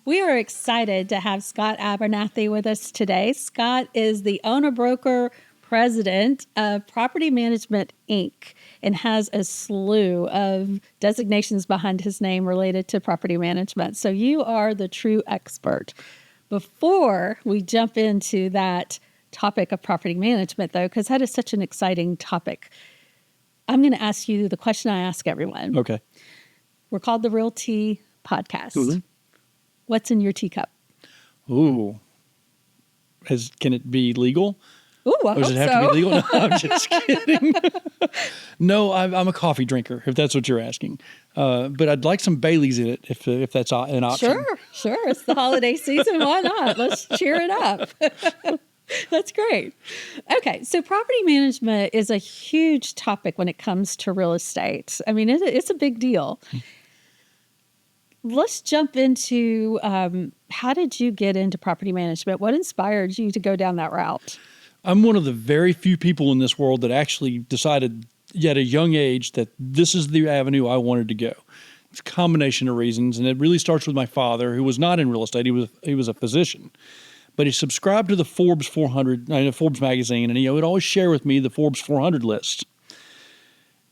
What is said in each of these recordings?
We are excited to have Scott Abernathy with us today. Scott is the owner-broker president of Property Management, Inc., and has a slew of designations behind his name related to property management. So you are the true expert. Before we jump into that topic of property management, though, because that is such an exciting topic, I'm going to ask you the question I ask everyone. Okay. We're called the RealTea podcast. Mm-hmm. What's in your teacup? Ooh. Can it be legal? Ooh, I or does hope it have so. to be legal? No, I'm just kidding. No, I'm a coffee drinker, if that's what you're asking. But I'd like some Baileys in it, if that's an option. Sure. It's the holiday season. Why not? Let's cheer it up. That's great. Okay, so property management is a huge topic when it comes to real estate. I mean, it's a big deal. Let's jump into how did you get into property management? What inspired you to go down that route? I'm one of the very few people in this world that actually decided at a young age that this is the avenue I wanted to go. It's a combination of reasons, and it really starts with my father, who was not in real estate. He was a physician, but he subscribed to the Forbes 400, Forbes magazine, and he would always share with me the Forbes 400 list.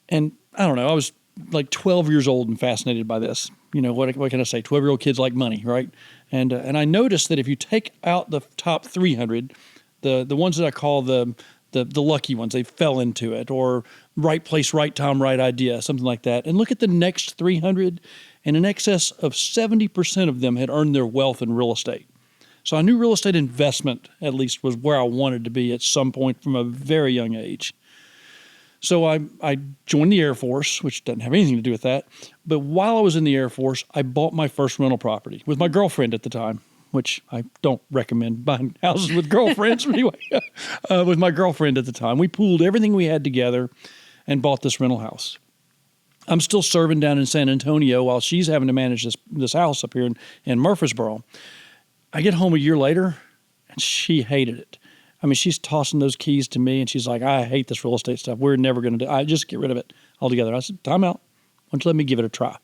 And I don't know, I was like 12 years old and fascinated by this. What can I say? 12-year-old kids like money, right? And I noticed that if you take out the top 300, the ones that I call the lucky ones, they fell into it, or right place, right time, right idea, something like that, and look at the next 300, and in excess of 70% of them had earned their wealth in real estate. So I knew real estate investment, at least, was where I wanted to be at some point from a very young age. So I joined the Air Force, which doesn't have anything to do with that. But while I was in the Air Force, I bought my first rental property with my girlfriend at the time, which I don't recommend buying houses with girlfriends. But anyway, with my girlfriend at the time, we pooled everything we had together and bought this rental house. I'm still serving down in San Antonio while she's having to manage this house up here in Murfreesboro. I get home a year later, and she hated it. I mean, she's tossing those keys to me, and she's like, I hate this real estate stuff. We're never going to do it. Just get rid of it altogether. I said, time out. Why don't you let me give it a try?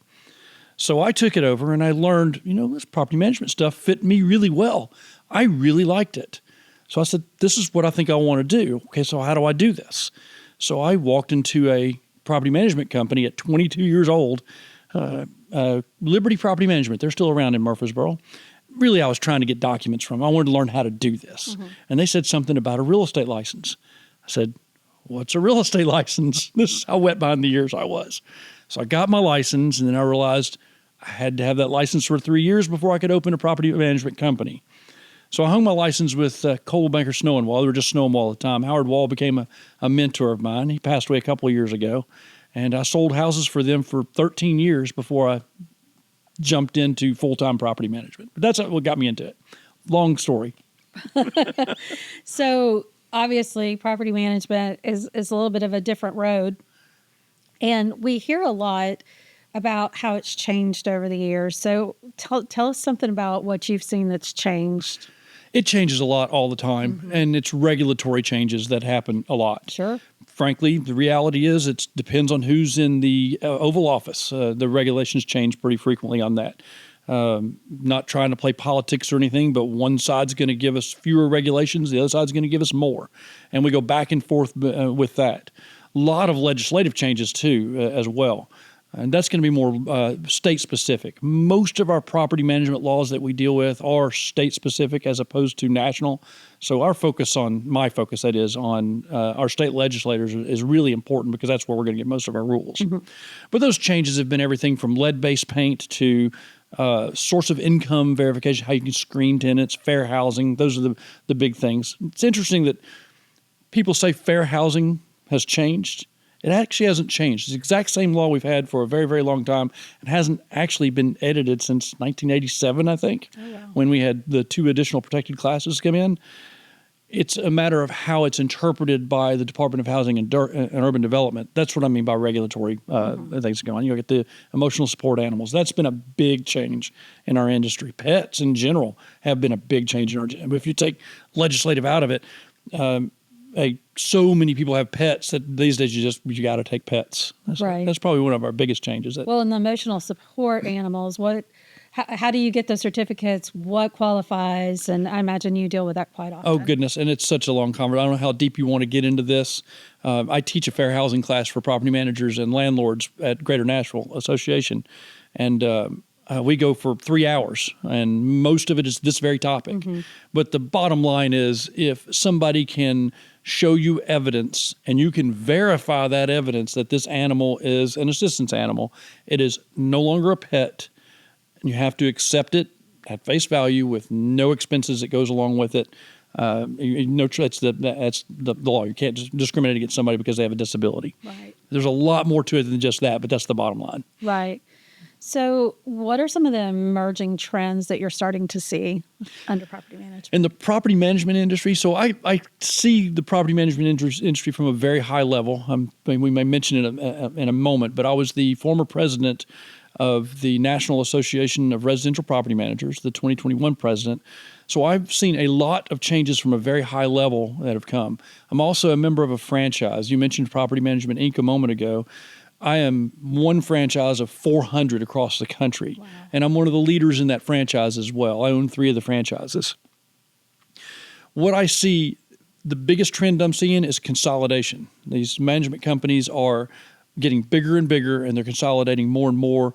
So I took it over, and I learned, this property management stuff fit me really well. I really liked it. So I said, this is what I think I want to do. Okay, so how do I do this? So I walked into a property management company at 22 years old, Liberty Property Management. They're still around in Murfreesboro. Really, I was trying to get documents from them. I wanted to learn how to do this. Mm-hmm. And they said something about a real estate license. I said, what's a real estate license? This is how wet behind the ears I was. So I got my license, and then I realized I had to have that license for 3 years before I could open a property management company. So I hung my license with Coldwell Banker Snow and Wall. They were just Snow and Wall at the time. Howard Wall became a mentor of mine. He passed away a couple of years ago. And I sold houses for them for 13 years before I jumped into full-time property management. But that's what got me into it. Long story. So obviously property management is a little bit of a different road. And we hear a lot about how it's changed over the years. So tell us something about what you've seen that's changed. It changes a lot all the time, mm-hmm. and it's regulatory changes that happen a lot. Sure. Frankly, the reality is it depends on who's in the Oval Office. The regulations change pretty frequently on that. Not trying to play politics or anything, but one side's going to give us fewer regulations, the other side's going to give us more. And we go back and forth with that. A lot of legislative changes, too, as well. And that's going to be more state-specific. Most of our property management laws that we deal with are state-specific as opposed to national. So my focus, that is, on our state legislators is really important because that's where we're going to get most of our rules. Mm-hmm. But those changes have been everything from lead-based paint to source of income verification, how you can screen tenants, fair housing. Those are the big things. It's interesting that people say fair housing has changed. It actually hasn't changed. It's the exact same law we've had for a very, very long time. It hasn't actually been edited since 1987, I think, when we had the 2 additional protected classes come in. It's a matter of how it's interpreted by the Department of Housing and Urban Development. That's what I mean by regulatory things going on. You get the emotional support animals. That's been a big change in our industry. Pets in general have been a big change in our industry. If you take legislative out of it, so many people have pets that these days you got to take pets. That's probably one of our biggest changes. Well, in the emotional support animals, what How do you get those certificates? What qualifies? And I imagine you deal with that quite often. Oh, goodness. And it's such a long conversation. I don't know how deep you want to get into this. I teach a fair housing class for property managers and landlords at Greater Nashville Association. And we go for 3 hours, and most of it is this very topic. Mm-hmm. But the bottom line is, if somebody can show you evidence and you can verify that evidence that this animal is an assistance animal, it is no longer a pet, and you have to accept it at face value with no expenses that goes along with it. That's the law. You can't just discriminate against somebody because they have a disability. Right. There's a lot more to it than just that, but that's the bottom line. Right. So what are some of the emerging trends that you're starting to see under property management? In the property management industry, so I see the property management industry from a very high level. We may mention it in a moment, but I was the former president of the National Association of Residential Property Managers, the 2021 president. So I've seen a lot of changes from a very high level that have come. I'm also a member of a franchise. You mentioned Property Management Inc. a moment ago. I am one franchise of 400 across the country, wow. And I'm one of the leaders in that franchise as well. I own 3 of the franchises. What I see, the biggest trend I'm seeing is consolidation. These management companies are getting bigger and bigger, and they're consolidating more and more.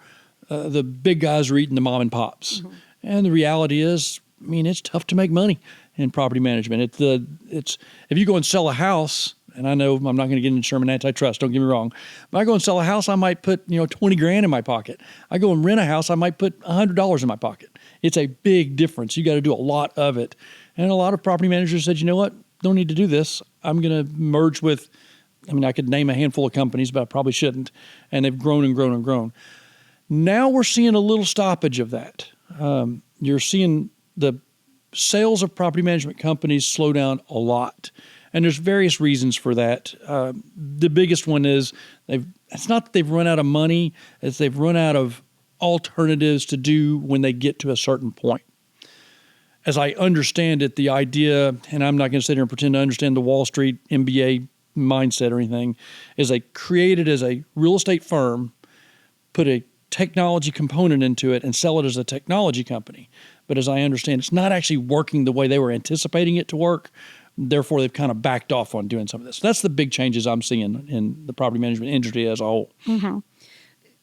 The big guys are eating the mom and pops. Mm-hmm. And the reality is, it's tough to make money in property management. It's if you go and sell a house, and I know I'm not going to get into Sherman antitrust, don't get me wrong. If I go and sell a house, I might put, $20,000 in my pocket. I go and rent a house, I might put $100 in my pocket. It's a big difference. You got to do a lot of it. And a lot of property managers said, you know what, don't need to do this. I'm going to merge with, I could name a handful of companies, but I probably shouldn't. And they've grown and grown and grown. Now we're seeing a little stoppage of that. You're seeing the sales of property management companies slow down a lot. And there's various reasons for that. The biggest one is it's not that they've run out of money, it's they've run out of alternatives to do when they get to a certain point. As I understand it, the idea, and I'm not going to sit here and pretend to understand the Wall Street MBA mindset or anything, is they created as a real estate firm, put a technology component into it, and sell it as a technology company. But as I understand, it's not actually working the way they were anticipating it to work. Therefore, they've kind of backed off on doing some of this. That's the big changes I'm seeing in the property management industry as a whole. Mm-hmm.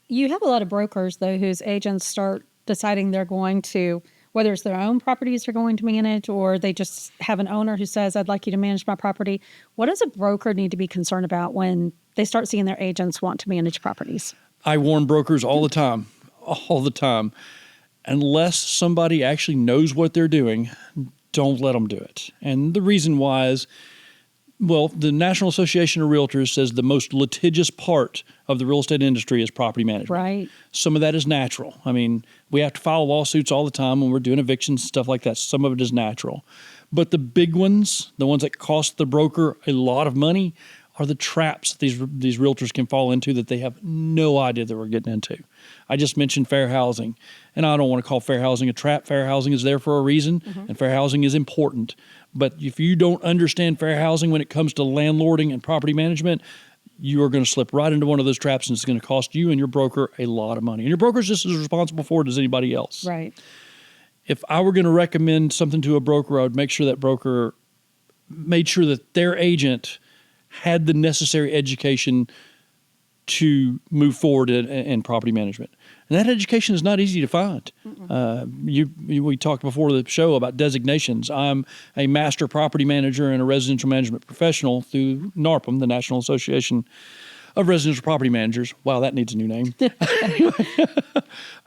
You have a lot of brokers, though, whose agents start deciding they're going to, whether it's their own properties they're going to manage or they just have an owner who says, I'd like you to manage my property. What does a broker need to be concerned about when they start seeing their agents want to manage properties? I warn brokers all the time. Unless somebody actually knows what they're doing, don't let them do it. And the reason why is, the National Association of Realtors says the most litigious part of the real estate industry is property management. Right. Some of that is natural. We have to file lawsuits all the time when we're doing evictions and stuff like that. Some of it is natural. But the big ones, the ones that cost the broker a lot of money, are the traps that these realtors can fall into that they have no idea that we're getting into. I just mentioned fair housing, and I don't want to call fair housing a trap. Fair housing is there for a reason, mm-hmm. and fair housing is important. But if you don't understand fair housing when it comes to landlording and property management, you are going to slip right into one of those traps, and it's going to cost you and your broker a lot of money. And your broker is just as responsible for it as anybody else. Right. If I were going to recommend something to a broker, I would make sure that broker made sure that their agent had the necessary education to move forward in property management. And that education is not easy to find. We talked before the show about designations. I'm a master property manager and a residential management professional through NARPM, the National Association of Residential Property Managers. Wow, that needs a new name.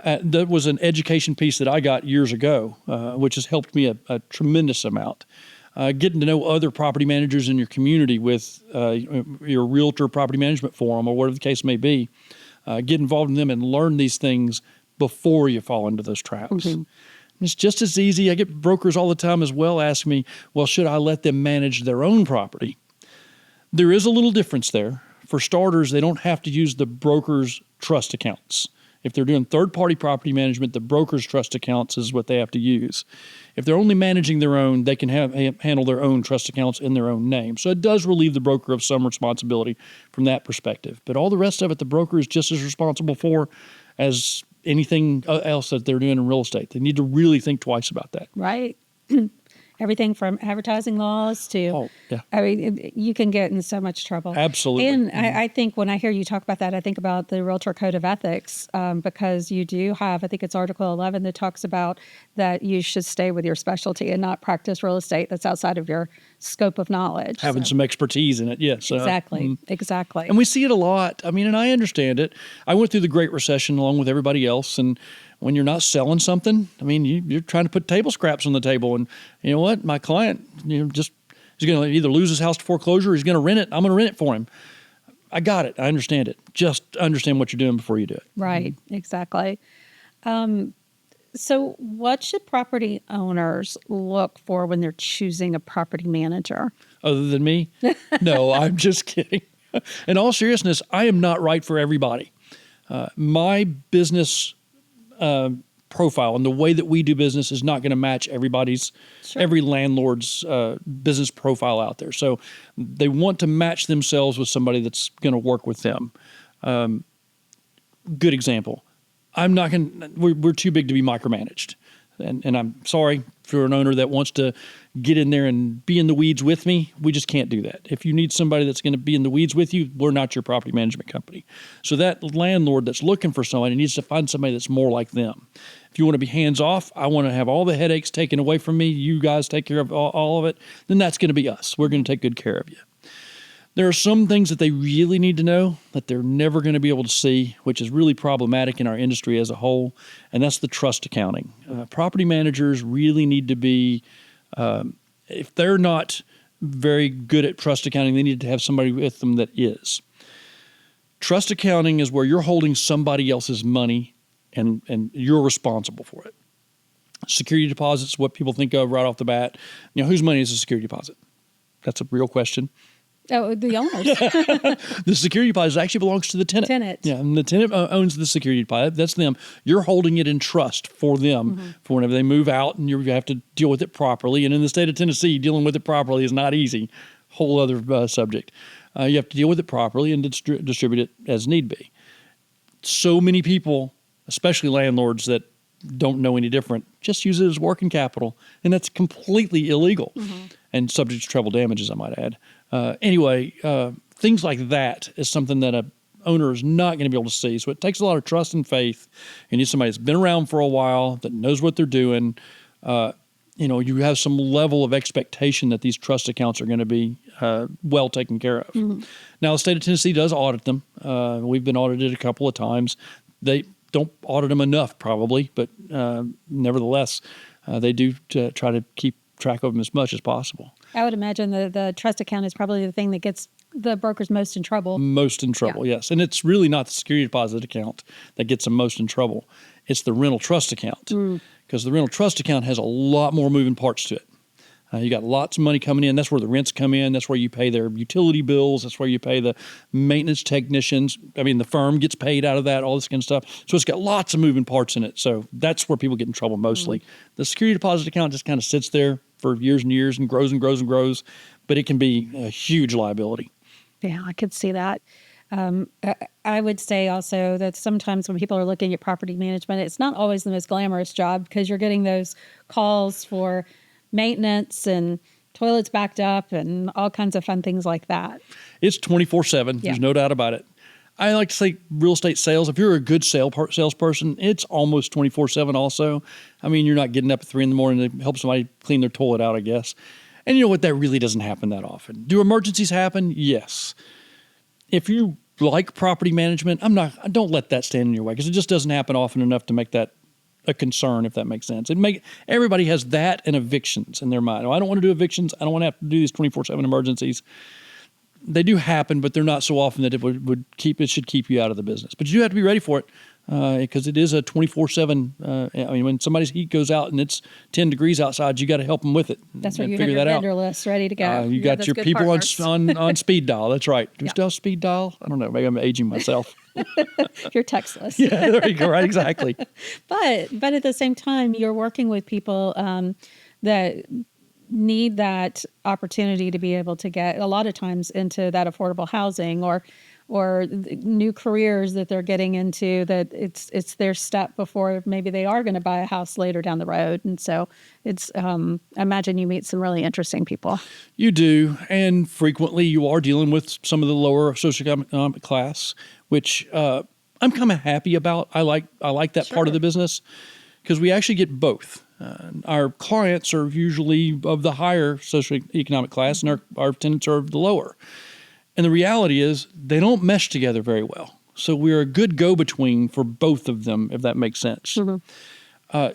That was an education piece that I got years ago, which has helped me a tremendous amount. Getting to know other property managers in your community with your realtor property management forum or whatever the case may be. Get involved in them and learn these things before you fall into those traps. Mm-hmm. It's just as easy. I get brokers all the time as well ask me, well, should I let them manage their own property? There is a little difference there. For starters, they don't have to use the broker's trust accounts. If they're doing third-party property management, the broker's trust accounts is what they have to use. If they're only managing their own, they can handle their own trust accounts in their own name. So it does relieve the broker of some responsibility from that perspective. But all the rest of it, the broker is just as responsible for as anything else that they're doing in real estate. They need to really think twice about that. Right. Everything from advertising laws to, Oh, yeah. I mean, you can get in so much trouble. Absolutely. And I think when I hear you talk about that, I think about the Realtor Code of Ethics, because you do have, I think it's Article 11 that talks about that you should stay with your specialty and not practice real estate that's outside of your scope of knowledge. Having some expertise in it, yes. Exactly. Exactly. And we see it a lot. I mean, and I understand it. I went through the Great Recession along with everybody else, and when you're not selling something, I mean, you're trying to put table scraps on the table. And you know what? My client, just he's going to either lose his house to foreclosure or he's going to rent it. I'm going to rent it for him. I got it. I understand it. Just understand what you're doing before you do it. Right. Exactly. So what should property owners look for when they're choosing a property manager? Other than me? No, I'm just kidding. In all seriousness, I am not right for everybody. My business profile and the way that we do business is not going to match every landlord's business profile out there. So they want to match themselves with somebody that's going to work with them. Good example. We're too big to be micromanaged. And I'm sorry for an owner that wants to get in there and be in the weeds with me. We just can't do that. If you need somebody that's going to be in the weeds with you, we're not your property management company. So that landlord that's looking for somebody needs to find somebody that's more like them. If you want to be hands off, I want to have all the headaches taken away from me. You guys take care of all of it. Then that's going to be us. We're going to take good care of you. There are some things that they really need to know that they're never going to be able to see, which is really problematic in our industry as a whole, and that's the trust accounting. Property managers really need to be, if they're not very good at trust accounting, they need to have somebody with them that is. Trust accounting is where you're holding somebody else's money and you're responsible for it. Security deposits, what people think of right off the bat. Whose money is a security deposit? That's a real question. Oh, the owners. The security deposit actually belongs to the tenant. Yeah, and the tenant owns the security deposit. That's them. You're holding it in trust for them for whenever they move out, and you have to deal with it properly. And in the state of Tennessee, dealing with it properly is not easy. Whole other subject. You have to deal with it properly and distribute it as need be. So many people, especially landlords that don't know any different, just use it as working capital, and that's completely illegal and subject to treble damages, I might add. Things like that is something that a owner is not going to be able to see. So it takes a lot of trust and faith. You need somebody that's been around for a while, that knows what they're doing. You have some level of expectation that these trust accounts are going to be well taken care of. Now, the state of Tennessee does audit them. We've been audited a couple of times. They don't audit them enough, probably, but nevertheless, they do try to keep track of them as much as possible. I would imagine the trust account is probably the thing that gets the brokers most in trouble. Most in trouble, yes. And it's really not the security deposit account that gets them most in trouble. It's the rental trust account, because the rental trust account has a lot more moving parts to it. You got lots of money coming in. That's where the rents come in. That's where you pay their utility bills. That's where you pay the maintenance technicians. I mean, the firm gets paid out of that, all this kind of stuff. So it's got lots of moving parts in it. So that's where people get in trouble mostly. The security deposit account just kind of sits there for years and years and grows and grows and grows, but it can be a huge liability. Yeah, I could see that. I would say also that sometimes when people are looking at property management, it's not always the most glamorous job, because you're getting those calls for maintenance and toilets backed up and all kinds of fun things like that. It's 24/7. There's no doubt about it. I like to say real estate sales, if you're a good salesperson, it's almost 24/7 also. I mean, you're not getting up at 3 a.m. to help somebody clean their toilet out, I guess. And you know what? That really doesn't happen that often. Do emergencies happen? Yes. If you like property management, don't let that stand in your way, because it just doesn't happen often enough to make that a concern, if that makes sense. Everybody has that and evictions in their mind. I don't want to do evictions. I don't want to have to do these 24/7 emergencies. They do happen, but they're not so often that it should keep you out of the business. But you do have to be ready for it, because it is a 24/7. When somebody's heat goes out and it's 10 degrees outside, you got to help them with it. That's where you have your vendor list ready to go. You got your people on speed dial. That's right. Do we still have speed dial? I don't know. Maybe I'm aging myself. Your text list. Yeah, there you go. Right, exactly. But at the same time, you're working with people that need that opportunity to be able to get a lot of times into that affordable housing, or or new careers that they're getting into, that it's their step before maybe they are going to buy a house later down the road. And so it's I imagine you meet some really interesting people. You do, and frequently you are dealing with some of the lower socioeconomic class, which I'm kind of happy about. I like that part of the business because we actually get both. Our clients are usually of the higher socioeconomic class, and our tenants are of the lower. And the reality is they don't mesh together very well. So we're a good go-between for both of them, if that makes sense.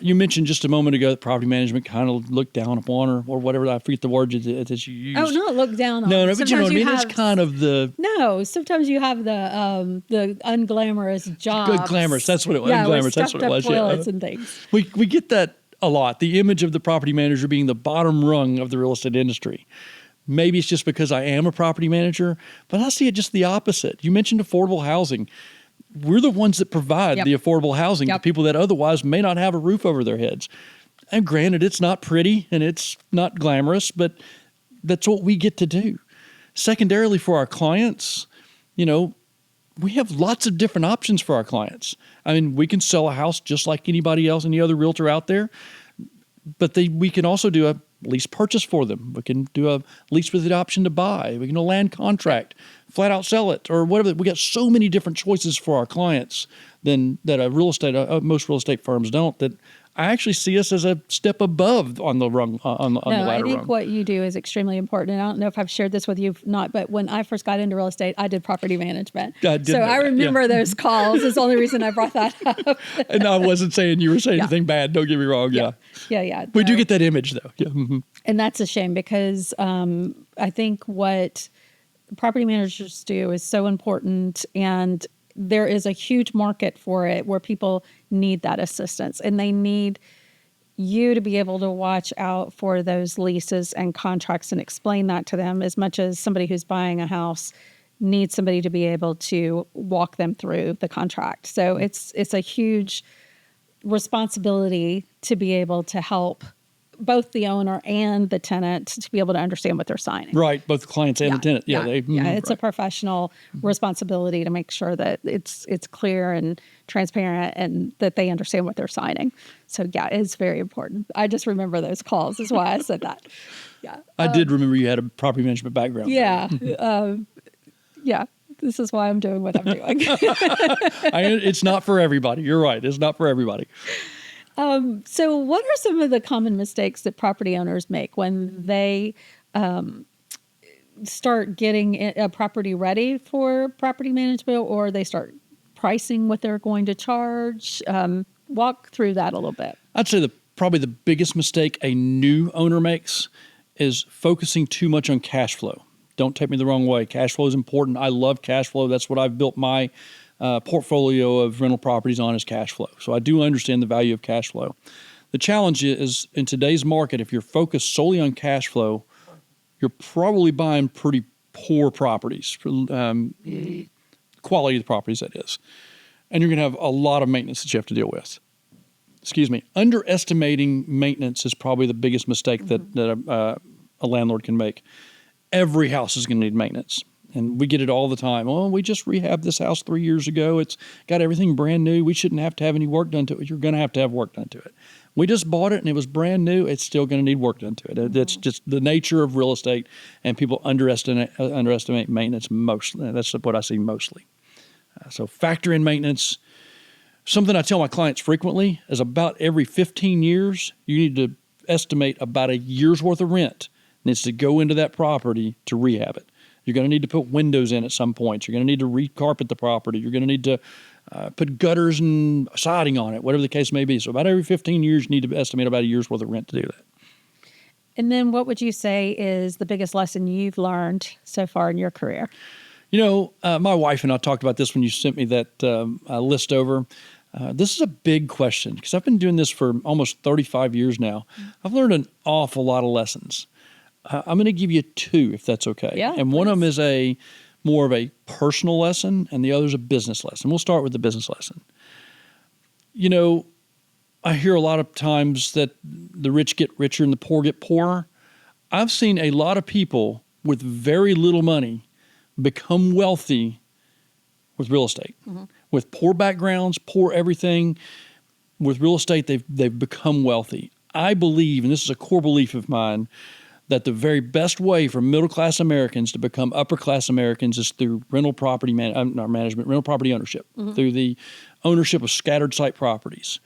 You mentioned just a moment ago that property management kind of looked down upon or whatever. I forget the word that you used. Oh, not look down on. No, but sometimes you know what I mean? Have, it's kind of the... No, sometimes you have the unglamorous jobs. Good glamorous, that's what it was. Yeah, Unglamorous, that's what it was. Toilets and things. We get that a lot. The image of the property manager being the bottom rung of the real estate industry. Maybe it's just because I am a property manager, but I see it just the opposite. You mentioned affordable housing. We're the ones that provide the affordable housing to people that otherwise may not have a roof over their heads. And granted, it's not pretty and it's not glamorous, but that's what we get to do. Secondarily, for our clients, you know, we have lots of different options for our clients. I mean, we can sell a house just like anybody else, any other realtor out there, but we can also do a lease purchase for them. We can do a lease with the option to buy. We can do a land contract, flat out sell it, or whatever. We got so many different choices for our clients than that most real estate firms don't. That I actually see us as a step above on the rung on the ladder rung. I think what you do is extremely important. And I don't know if I've shared this with you, not, but when I first got into real estate, I did property management. I remember those calls. It's the only reason I brought that up. And I wasn't saying you were saying anything bad. Don't get me wrong. Yeah. We do get that image though. Yeah. Mm-hmm. And that's a shame because I think what property managers do is so important, and there is a huge market for it where people need that assistance, and they need you to be able to watch out for those leases and contracts and explain that to them, as much as somebody who's buying a house needs somebody to be able to walk them through the contract. So it's a huge responsibility to be able to help both the owner and the tenant to be able to understand what they're signing. Right, both the clients and the tenant. It's a professional responsibility to make sure that it's clear and transparent and that they understand what they're signing. So it's very important. I just remember those calls. That's why I said that. I did remember you had a property management background. This is why I'm doing what I'm doing. It's not for everybody. You're right. It's not for everybody. So what are some of the common mistakes that property owners make when they start getting a property ready for property management, or they start pricing what they're going to charge? Walk through that a little bit. I'd say probably the biggest mistake a new owner makes is focusing too much on cash flow. Don't take me the wrong way. Cash flow is important. I love cash flow. That's what I've built my portfolio of rental properties on, is cash flow. So I do understand the value of cash flow. The challenge is, in today's market, if you're focused solely on cash flow, you're probably buying pretty poor properties, quality of the properties, that is. And you're going to have a lot of maintenance that you have to deal with. Underestimating maintenance is probably the biggest mistake that a landlord can make. Every house is going to need maintenance. And we get it all the time. Oh, we just rehabbed this house 3 years ago. It's got everything brand new. We shouldn't have to have any work done to it. You're going to have work done to it. We just bought it and it was brand new. It's still going to need work done to it. That's just the nature of real estate, and people underestimate maintenance mostly. That's what I see mostly. So factor in maintenance. Something I tell my clients frequently is about every 15 years, you need to estimate about a year's worth of rent needs to go into that property to rehab it. You're going to need to put windows in at some point. You're going to need to recarpet the property. You're going to need to put gutters and siding on it, whatever the case may be. So about every 15 years, you need to estimate about a year's worth of rent to do that. And then what would you say is the biggest lesson you've learned so far in your career? My wife and I talked about this when you sent me that list over. This is a big question because I've been doing this for almost 35 years now. I've learned an awful lot of lessons. I'm going to give you two, if that's okay. Yeah, and one of them is more of a personal lesson, and the other is a business lesson. We'll start with the business lesson. I hear a lot of times that the rich get richer and the poor get poorer. I've seen a lot of people with very little money become wealthy with real estate. With poor backgrounds, poor everything, with real estate, they've become wealthy. I believe, and this is a core belief of mine, that the very best way for middle-class Americans to become upper-class Americans is through rental property rental property ownership, through the ownership of scattered site properties.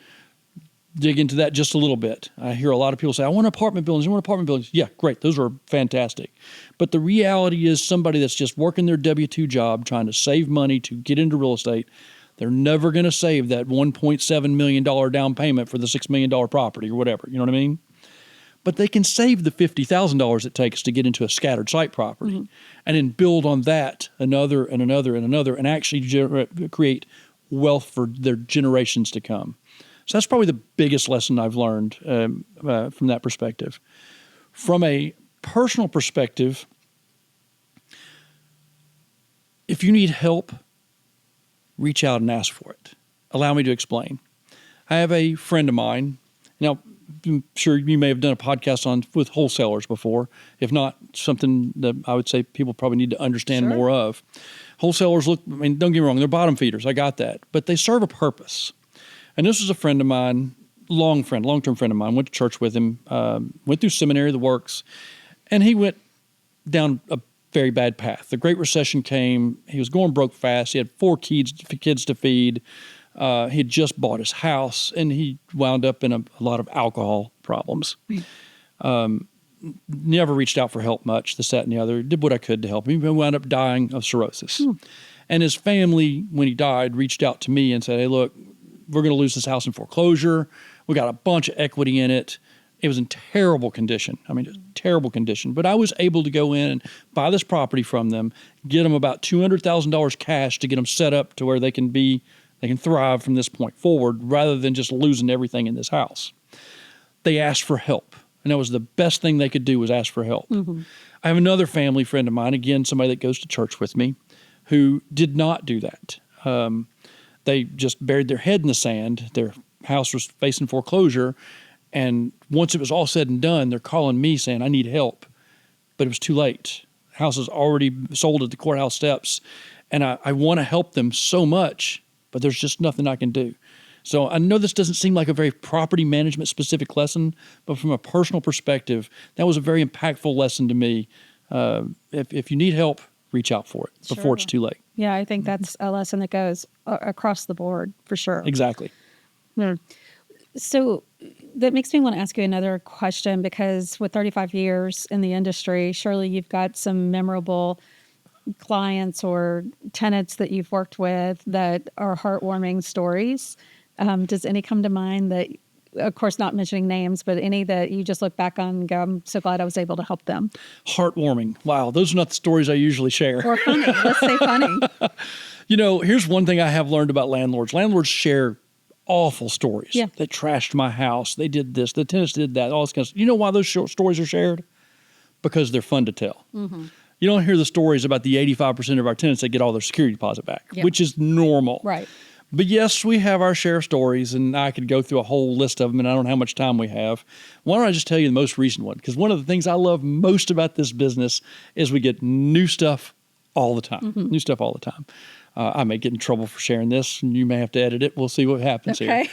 Dig into that just a little bit. I hear a lot of people say, I want apartment buildings, I want apartment buildings. Yeah, great. Those are fantastic. But the reality is somebody that's just working their W-2 job, trying to save money to get into real estate, they're never going to save that $1.7 million down payment for the $6 million property or whatever. You know what I mean? But they can save the $50,000 it takes to get into a scattered site property and then build on that another and another and another and actually create wealth for their generations to come. So that's probably the biggest lesson I've learned from that perspective. From a personal perspective, if you need help, reach out and ask for it. Allow me to explain. I have a friend of mine. Now, I'm sure you may have done a podcast with wholesalers before. If not, something that I would say people probably need to understand more of. Wholesalers don't get me wrong, they're bottom feeders. I got that. But they serve a purpose. And this was a friend of mine, long-term friend of mine, went to church with him, went through seminary, the works, and he went down a very bad path. The Great Recession came. He was going broke fast. He had 4 kids to feed. He had just bought his house, and he wound up in a lot of alcohol problems. Never reached out for help much, this, that, and the other. Did what I could to help him. He wound up dying of cirrhosis. And his family, when he died, reached out to me and said, hey, look, we're going to lose this house in foreclosure. We got a bunch of equity in it. It was in terrible condition. I mean, terrible condition. But I was able to go in and buy this property from them, get them about $200,000 cash to get them set up to where they can thrive from this point forward rather than just losing everything in this house. They asked for help. And that was the best thing they could do was ask for help. I have another family friend of mine, again, somebody that goes to church with me, who did not do that. They just buried their head in the sand. Their house was facing foreclosure. And once it was all said and done, they're calling me saying, I need help. But it was too late. The house is already sold at the courthouse steps. And I want to help them so much, but there's just nothing I can do. So I know this doesn't seem like a very property management specific lesson, but from a personal perspective, that was a very impactful lesson to me. If you need help, reach out for it before it's too late. Yeah, I think that's a lesson that goes across the board for sure. Exactly. So that makes me want to ask you another question, because with 35 years in the industry, surely you've got some memorable clients or tenants that you've worked with that are heartwarming stories. Does any come to mind that, of course, not mentioning names, but any that you just look back on and go, I'm so glad I was able to help them? Heartwarming. Wow. Those are not the stories I usually share. Or funny. Let's say funny. Here's one thing I have learned about landlords. Landlords share awful stories. Yeah. They trashed my house. They did this. The tenants did that. All this kind of stuff. You know why those stories are shared? Because they're fun to tell. You don't hear the stories about the 85% of our tenants that get all their security deposit back, which is normal. Right. But yes, we have our share of stories, and I could go through a whole list of them, and I don't know how much time we have. Why don't I just tell you the most recent one? Because one of the things I love most about this business is we get new stuff all the time. New stuff all the time. I may get in trouble for sharing this, and you may have to edit it. We'll see what happens here.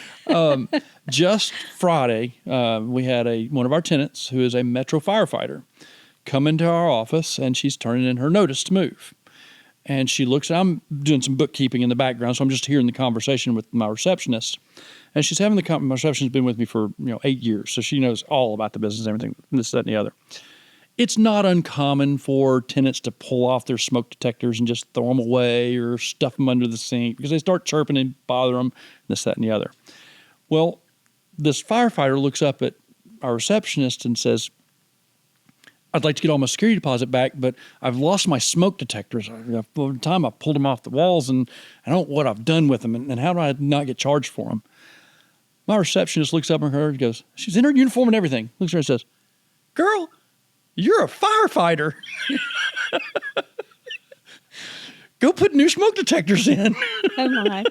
Just Friday, we had one of our tenants who is a Metro firefighter come into our office, and she's turning in her notice to move. And she looks, I'm doing some bookkeeping in the background, so I'm just hearing the conversation with my receptionist. And she's having my receptionist's been with me for 8 years, so she knows all about the business, everything, this, that, and the other. It's not uncommon for tenants to pull off their smoke detectors and just throw them away or stuff them under the sink because they start chirping and bother them, this, that, and the other. Well, this firefighter looks up at our receptionist and says, I'd like to get all my security deposit back, but I've lost my smoke detectors. Over time, I pulled them off the walls, and I don't know what I've done with them, and how do I not get charged for them? My receptionist looks up at her and goes, she's in her uniform and everything, looks at her and says, girl, you're a firefighter. Go put new smoke detectors in. Oh, my.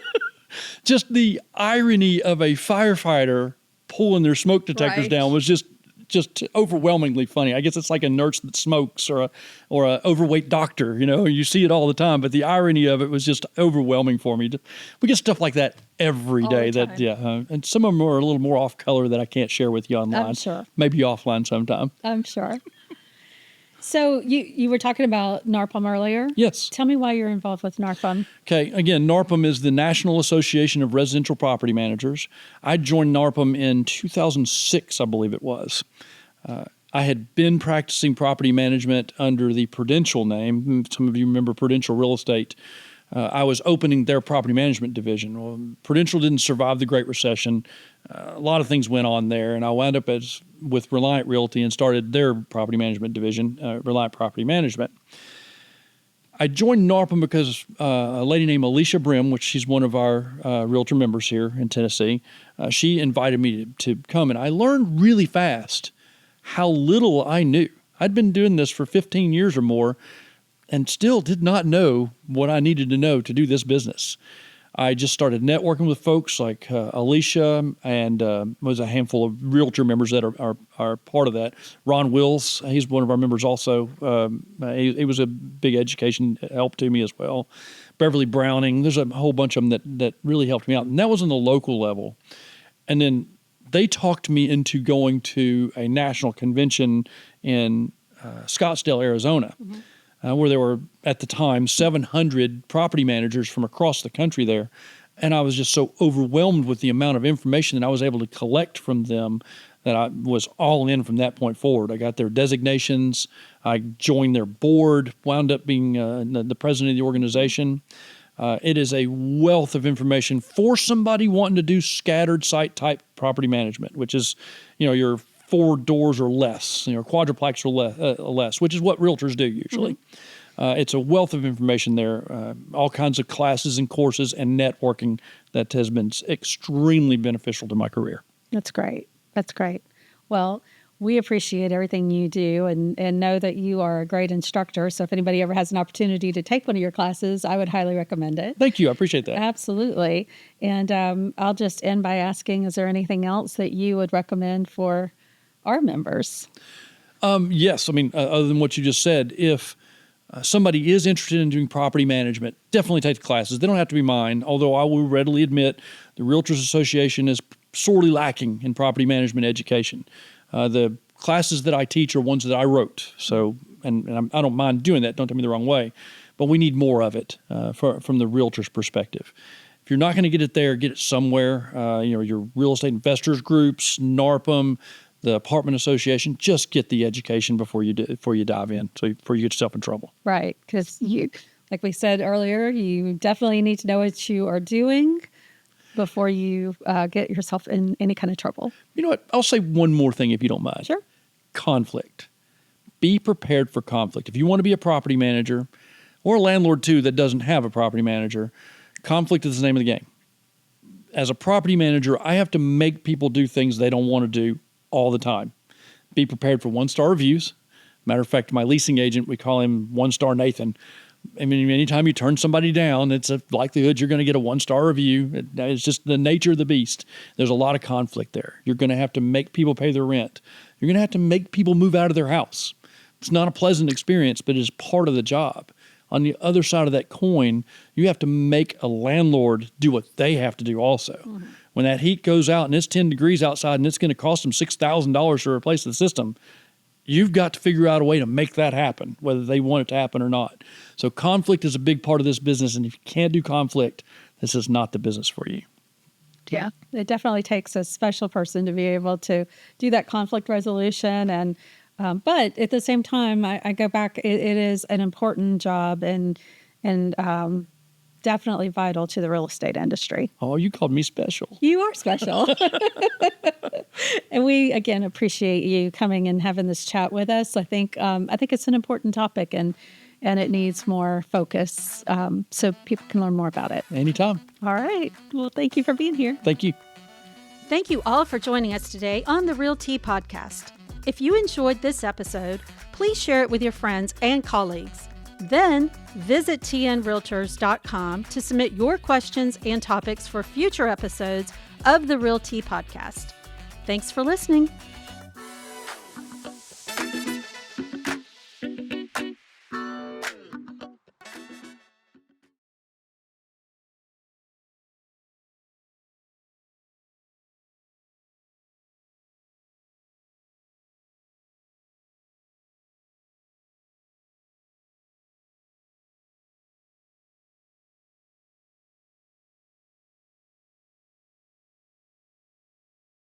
Just the irony of a firefighter pulling their smoke detectors down was just just overwhelmingly funny. I guess it's like a nurse that smokes or a overweight doctor. You see it all the time, but the irony of it was just overwhelming for me. We get stuff like that every All day. the time. And some of them are a little more off color that I can't share with you online. I'm sure. Maybe offline sometime. I'm sure. So you were talking about NARPM earlier. Yes. Tell me why you're involved with NARPM. Okay. Again, NARPM is the National Association of Residential Property Managers. I joined NARPM in 2006, I believe it was. I had been practicing property management under the Prudential name. Some of you remember Prudential Real Estate. I was opening their property management division. Well, Prudential didn't survive the Great Recession. A lot of things went on there, and I wound up with Reliant Realty and started their property management division, Reliant Property Management. I joined NARPM because a lady named Alicia Brim, which she's one of our realtor members here in Tennessee, she invited me to come, and I learned really fast how little I knew. I'd been doing this for 15 years or more, and still did not know what I needed to know to do this business. I just started networking with folks like Alicia and was a handful of realtor members that are part of that. Ron Wills, he's one of our members also. He was a big education help to me as well. Beverly Browning, there's a whole bunch of them that really helped me out. And that was on the local level. And then they talked me into going to a national convention in Scottsdale, Arizona. Mm-hmm. Where there were, at the time, 700 property managers from across the country there. And I was just so overwhelmed with the amount of information that I was able to collect from them that I was all in from that point forward. I got their designations. I joined their board, wound up being the president of the organization. It is a wealth of information for somebody wanting to do scattered site type property management, which is, your 4 doors or less, quadruplex or less, which is what realtors do usually. Mm-hmm. It's a wealth of information there, all kinds of classes and courses and networking that has been extremely beneficial to my career. That's great. That's great. Well, we appreciate everything you do and know that you are a great instructor. So if anybody ever has an opportunity to take one of your classes, I would highly recommend it. Thank you. I appreciate that. Absolutely. And I'll just end by asking, is there anything else that you would recommend for our members? Yes. I mean, other than what you just said, if somebody is interested in doing property management, definitely take the classes. They don't have to be mine, although I will readily admit the Realtors Association is sorely lacking in property management education. The classes that I teach are ones that I wrote. So, and I don't mind doing that. Don't take me the wrong way, but we need more of it from the realtor's perspective. If you're not going to get it there, get it somewhere. Your real estate investors groups, NARPM, the apartment association. Just get the education before you dive in, before you get yourself in trouble. Right, because like we said earlier, you definitely need to know what you are doing before you get yourself in any kind of trouble. You know what? I'll say one more thing if you don't mind. Sure. Conflict. Be prepared for conflict. If you want to be a property manager or a landlord too that doesn't have a property manager, conflict is the name of the game. As a property manager, I have to make people do things they don't want to do all the time. Be prepared for 1-star reviews. Matter of fact, my leasing agent, we call him 1-star Nathan. I mean, anytime you turn somebody down, it's a likelihood you're going to get a 1-star review. It's just the nature of the beast. There's a lot of conflict there. You're going to have to make people pay their rent. You're going to have to make people move out of their house. It's not a pleasant experience, but it is part of the job. On the other side of that coin, you have to make a landlord do what they have to do also. Mm-hmm. When that heat goes out and it's 10 degrees outside and it's going to cost them $6,000 to replace the system, you've got to figure out a way to make that happen, whether they want it to happen or not. So conflict is a big part of this business, and if you can't do conflict, this is not the business for you. Yeah, it definitely takes a special person to be able to do that conflict resolution. And but at the same time, I go back, it is an important job and definitely vital to the real estate industry. Oh, you called me special. You are special. And we, again, appreciate you coming and having this chat with us. I think it's an important topic and it needs more focus so people can learn more about it. Anytime. All right. Well, thank you for being here. Thank you. Thank you all for joining us today on the RealTea podcast. If you enjoyed this episode, please share it with your friends and colleagues. Then visit tnrealtors.com to submit your questions and topics for future episodes of the RealTea podcast. Thanks for listening.